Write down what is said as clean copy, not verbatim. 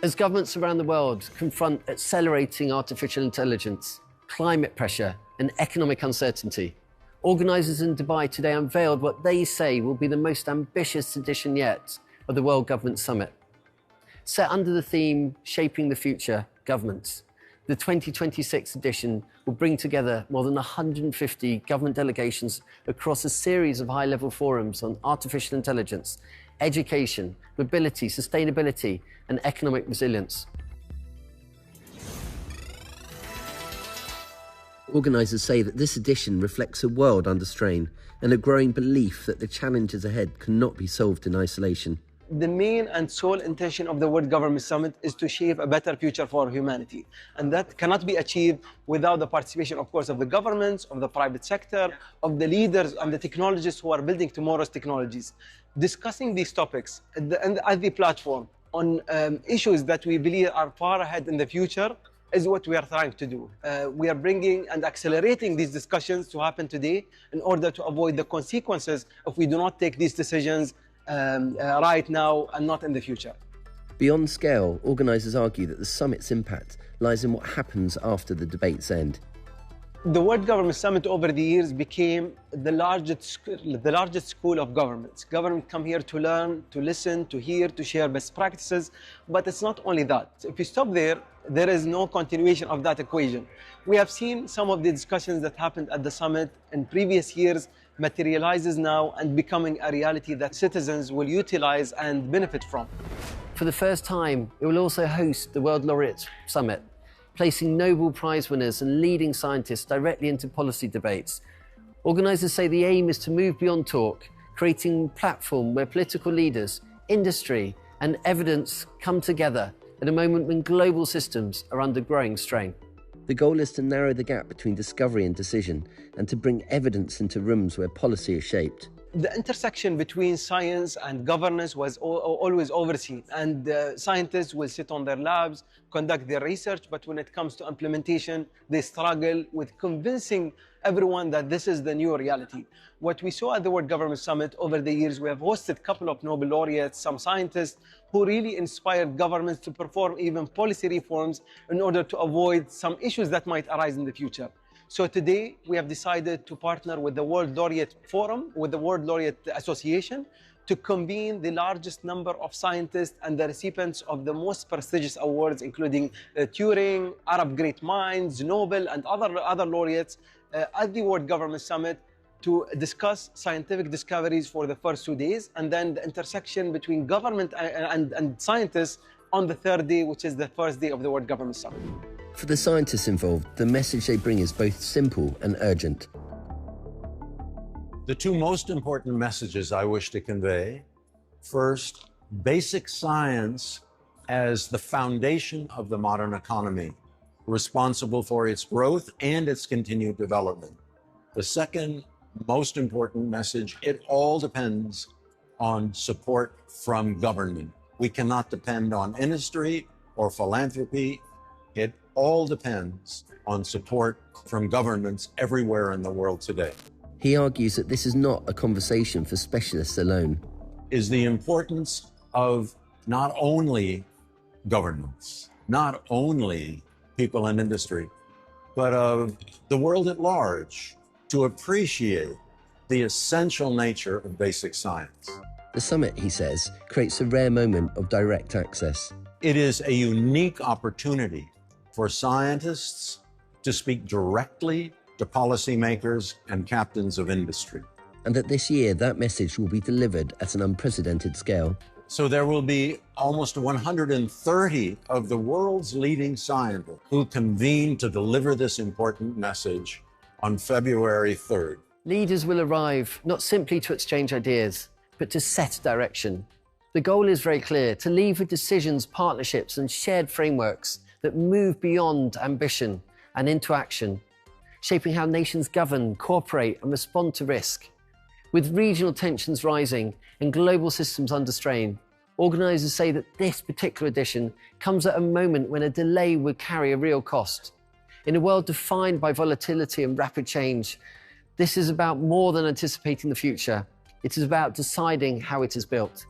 As governments around the world confront accelerating artificial intelligence, climate pressure, and economic uncertainty, organisers in Dubai today unveiled what they say will be the most ambitious edition yet of the World Government Summit. Set under the theme, Shaping the Future, Governments, the 2026 edition will bring together more than 150 government delegations across a series of high-level forums on artificial intelligence, education, mobility, sustainability, and economic resilience. Organisers say that this edition reflects a world under strain and a growing belief that the challenges ahead cannot be solved in isolation. The main and sole intention of the World Government Summit is to shape a better future for humanity. And that cannot be achieved without the participation, of course, of the governments, of the private sector, of the leaders and the technologists who are building tomorrow's technologies. Discussing these topics at the platform on issues that we believe are far ahead in the future is what we are trying to do. We are bringing and accelerating these discussions to happen today in order to avoid the consequences if we do not take these decisions right now and not in the future. Beyond scale, organisers argue that the summit's impact lies in what happens after the debates end. The World Government Summit over the years became the largest school of governments. Governments come here to learn, to listen, to hear, to share best practices. But it's not only that. If you stop there, there is no continuation of that equation. We have seen some of the discussions that happened at the summit in previous years materializes now and becoming a reality that citizens will utilize and benefit from. For the first time, it will also host the World Laureate Summit, placing Nobel Prize winners and leading scientists directly into policy debates. Organisers say the aim is to move beyond talk, creating a platform where political leaders, industry and evidence come together at a moment when global systems are under growing strain. The goal is to narrow the gap between discovery and decision and to bring evidence into rooms where policy is shaped. The intersection between science and governance was always overseen, and scientists will sit on their labs, conduct their research, but when it comes to implementation, they struggle with convincing everyone that this is the new reality. What we saw at the World Government Summit over the years, we have hosted a couple of Nobel laureates, some scientists who really inspired governments to perform even policy reforms in order to avoid some issues that might arise in the future. So today, we have decided to partner with the World Laureate Forum, with the World Laureate Association, to convene the largest number of scientists and the recipients of the most prestigious awards, including Turing, Arab Great Minds, Nobel, and other laureates at the World Government Summit to discuss scientific discoveries for the first 2 days, and then the intersection between government and scientists on the third day, which is the first day of the World Government Summit. For the scientists involved, the message they bring is both simple and urgent. The two most important messages I wish to convey: first, basic science as the foundation of the modern economy, responsible for its growth and its continued development. The second most important message: it all depends on support from government. We cannot depend on industry or philanthropy. It all depends on support from governments everywhere in the world today. He argues that this is not a conversation for specialists alone. Is the importance of not only governments, not only people in industry, but of the world at large to appreciate the essential nature of basic science. The summit, he says, creates a rare moment of direct access. It is a unique opportunity for scientists to speak directly to policymakers and captains of industry. And that this year, that message will be delivered at an unprecedented scale. So there will be almost 130 of the world's leading scientists who convene to deliver this important message on February 3rd. Leaders will arrive not simply to exchange ideas, but to set direction. The goal is very clear: to leave with decisions, partnerships, and shared frameworks that move beyond ambition and into action, shaping how nations govern, cooperate, and respond to risk. With regional tensions rising and global systems under strain, organisers say that this particular edition comes at a moment when a delay would carry a real cost. In a world defined by volatility and rapid change, this is about more than anticipating the future. It is about deciding how it is built.